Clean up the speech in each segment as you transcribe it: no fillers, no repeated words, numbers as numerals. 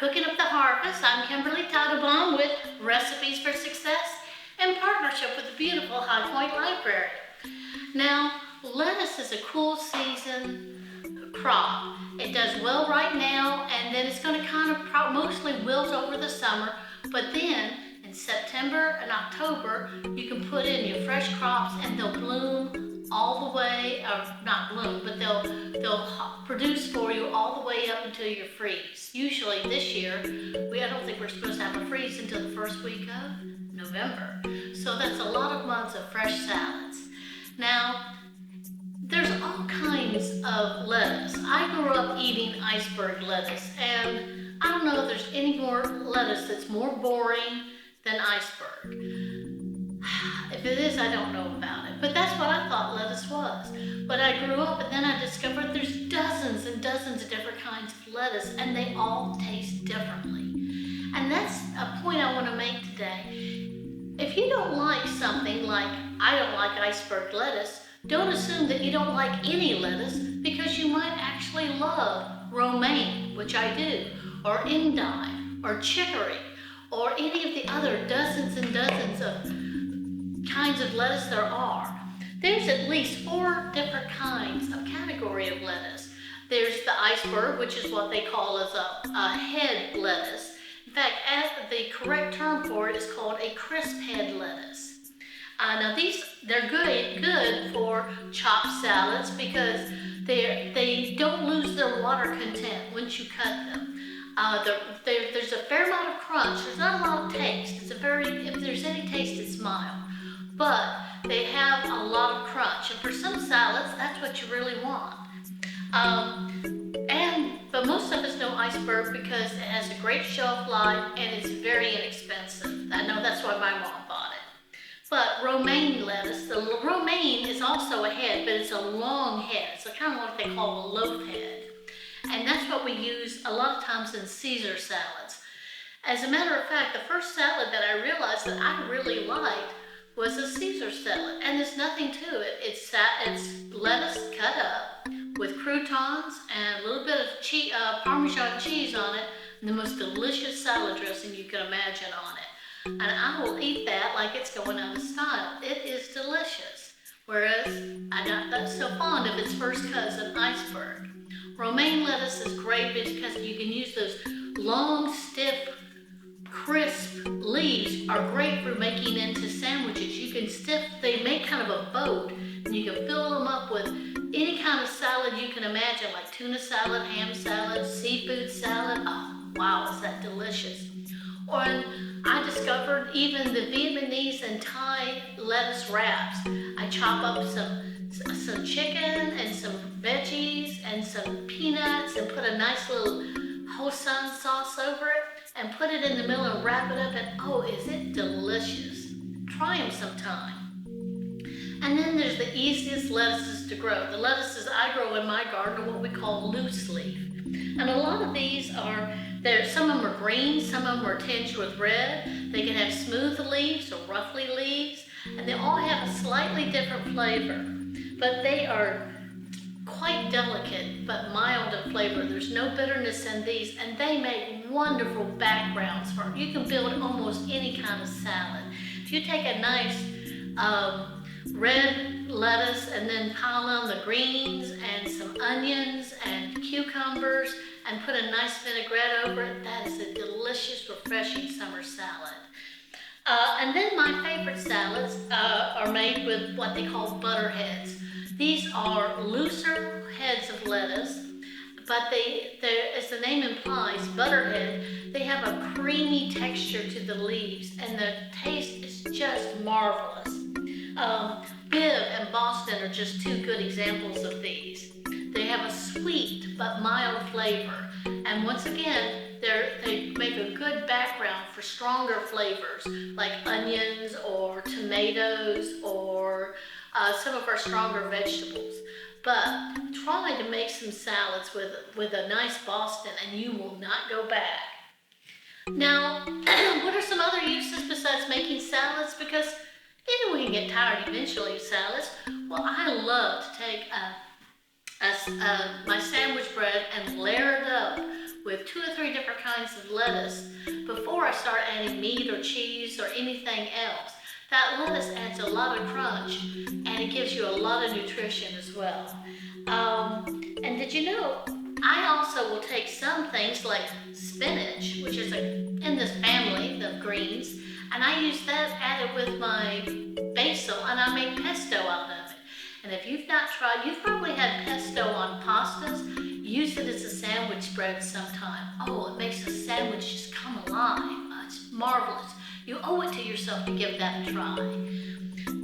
Cooking Up the Harvest. I'm Kimberly Tattlebaum with Recipes for Success in partnership with the beautiful High Point Library. Now, lettuce is a cool season crop. It does well right now, and then it's going to kind of mostly wilt over the summer, but then in September and October, you can put in your fresh crops and they'll bloom all the way, or not bloom, but they'll produce for you all the way up until your freeze. Usually this year, I don't think we're supposed to have a freeze until the first week of November. So that's a lot of months of fresh salads. Now, there's all kinds of lettuce. I grew up eating iceberg lettuce, and I don't know if there's any more lettuce that's more boring than iceberg. If it is, I don't know about it, but that's what I thought lettuce was. But I grew up and then I discovered there's dozens and dozens of different kinds of lettuce, and they all taste differently. And that's a point I want to make today. If you don't like something like I don't like iceberg lettuce, don't assume that you don't like any lettuce, because you might actually love romaine, which I do, or endive, or chicory, or any of the other dozens and dozens of kinds of lettuce there are. There's at least 4 different kinds of category of lettuce. There's the iceberg, which is what they call as a head lettuce. In fact, the correct term for it is called a crisp head lettuce. Now they're good for chopped salads because they don't lose their water content once you cut them. There's a fair amount of crunch. There's not a lot of taste. If there's any taste, it's mild. But they have a lot of crunch, and for some salads, that's what you really want. But most of us know iceberg because it has a great shelf life and it's very inexpensive. I know that's why my mom bought it. But romaine lettuce, the romaine is also a head, but it's a long head. It's kind of what they call a loaf head. And that's what we use a lot of times in Caesar salads. As a matter of fact, the first salad that I realized that I really liked was a Caesar salad, and there's nothing to it. It's lettuce cut up with croutons and a little bit of Parmesan cheese on it, and the most delicious salad dressing you can imagine on it. And I will eat that like it's going out of style. It is delicious. Whereas I'm not that so fond of its first cousin, iceberg. Romaine lettuce is great because you can use those long, stiff, crisp leaves are great for making into sandwiches. They make kind of a boat, and you can fill them up with any kind of salad you can imagine, like tuna salad, ham salad, seafood salad. Oh, wow, is that delicious. Or I discovered even the Vietnamese and Thai lettuce wraps. I chop up some chicken and some veggies and some peanuts and put a nice little Hoisin sauce over it and put it in the middle and wrap it up, and oh, is it delicious. Try them sometime. And then there's the easiest lettuces to grow. The lettuces I grow in my garden are what we call loose leaf. And a lot of these some of them are green, some of them are tinged with red. They can have smooth leaves or roughly leaves, and they all have a slightly different flavor. But they are quite delicate, but mild in flavor. There's no bitterness in these, and they make wonderful backgrounds for you can build almost any kind of salad. If you take a nice red lettuce and then pile on the greens and some onions and cucumbers and put a nice vinaigrette over it, that is a delicious, refreshing summer salad. And then my favorite salads are made with what they call butter heads. These are looser heads of lettuce, but as the name implies, butterhead, they have a creamy texture to the leaves, and the taste is just marvelous. Bibb and Boston are just 2 good examples of these. They have a sweet but mild flavor, and once again, they make a good background for stronger flavors like onions or tomatoes or some of our stronger vegetables. But try to make some salads with a nice Boston and you will not go back. Now, what are some other uses besides making salads? Because we can get tired eventually of salads. Well, I love to take my sandwich bread and layer it up with 2 or 3 different kinds of lettuce before I start adding meat or cheese or anything else. That lettuce adds a lot of crunch and it gives you a lot of nutrition as well. And did you know, I also will take some things like spinach, which is in this family of greens, and I use that added with my basil, and I make pesto out of it. And if you've not tried, you've probably had pesto on pastas. Use it as a sandwich spread sometime. Oh, it makes the sandwich just come alive. It's marvelous. You owe it to yourself to give that a try.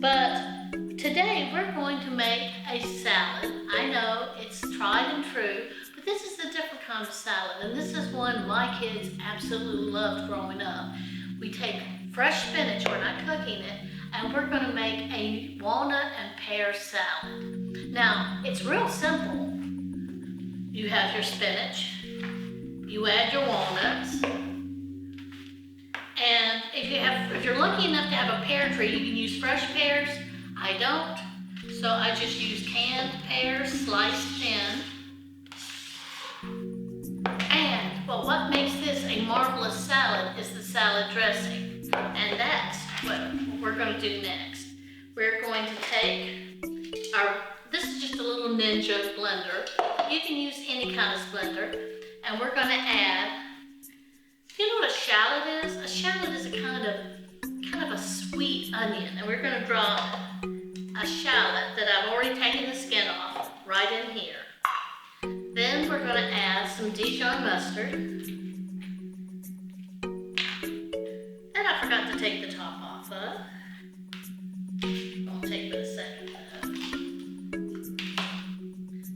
But today we're going to make a salad. I know it's tried and true, but this is a different kind of salad, and this is one my kids absolutely loved growing up. We take fresh spinach, we're not cooking it, and we're going to make a walnut and pear salad. Now, it's real simple. You have your spinach, you add your walnuts, and if you're lucky enough to have a pear tree, you can use fresh pears. I don't, so I just use canned pears sliced thin. And what makes this a marvelous salad is the salad dressing, and that's what we're going to do next. We're going to take this is just a little Ninja blender. You can use any kind of blender, and we're going to add. You know what a shallot is? A shallot is a kind of a sweet onion, and we're going to drop a shallot that I've already taken the skin off right in here. Then we're going to add some Dijon mustard. That I forgot to take the top off of. I'll take but a second.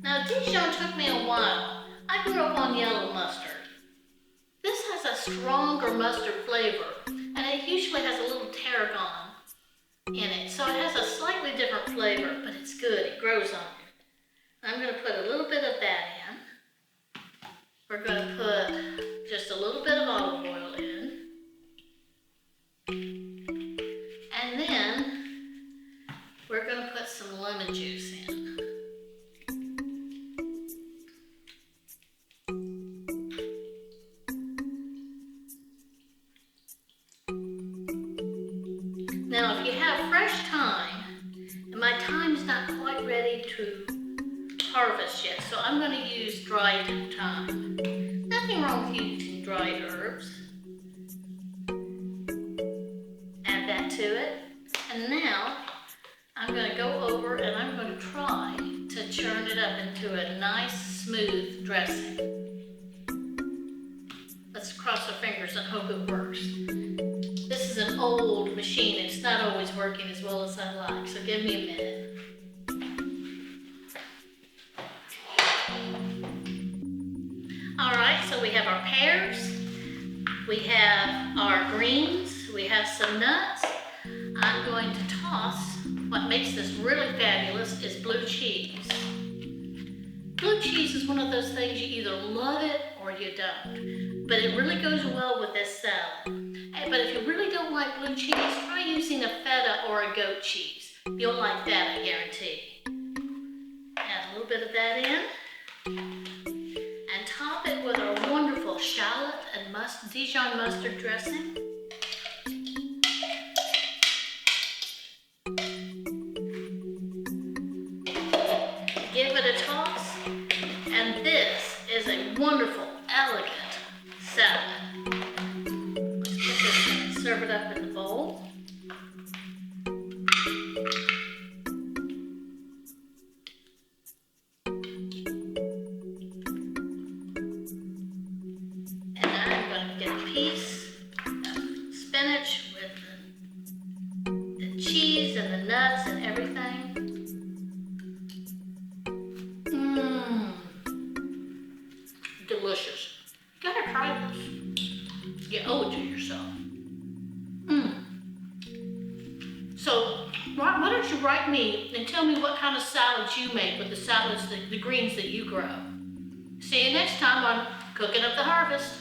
Now Dijon took me a while. I grew up on yellow mustard. This has a stronger mustard flavor, and it usually has a little tarragon in it, so it has a slightly different flavor, but it's good. It grows on you. I'm going to put a little bit of that in. We're going to put just a little bit of olive oil in, and then we're going to put some lemon juice in. Now, if you have fresh thyme, and my thyme's not quite ready to harvest yet, so I'm going to use dried thyme. Nothing wrong with using dried herbs. Add that to it. And now, I'm going to go over and I'm going to try to churn it up into a nice, smooth dressing. Let's cross our fingers and hope it works. This is an old machine. It's not always working as well as I like, so give me a minute. All right, so we have our pears, we have our greens, we have some nuts. I'm going to toss, what makes this really fabulous is blue cheese. Blue cheese is one of those things you either love it or you don't, but it really goes well with this salad. But if you really don't like blue cheese, try using a feta or a goat cheese. You'll like that, I guarantee. Add a little bit of that in. And top it with our wonderful shallot and Dijon mustard dressing. Give it a toss. And this is a wonderful, elegant salad. Serve it up in the bowl. And I'm going to get a piece of spinach with the cheese and the nuts and everything. Delicious. You gotta try this. You owe it to yourself. So, why don't you write me and tell me what kind of salads you make with the greens that you grow. See you next time on Cooking Up the Harvest.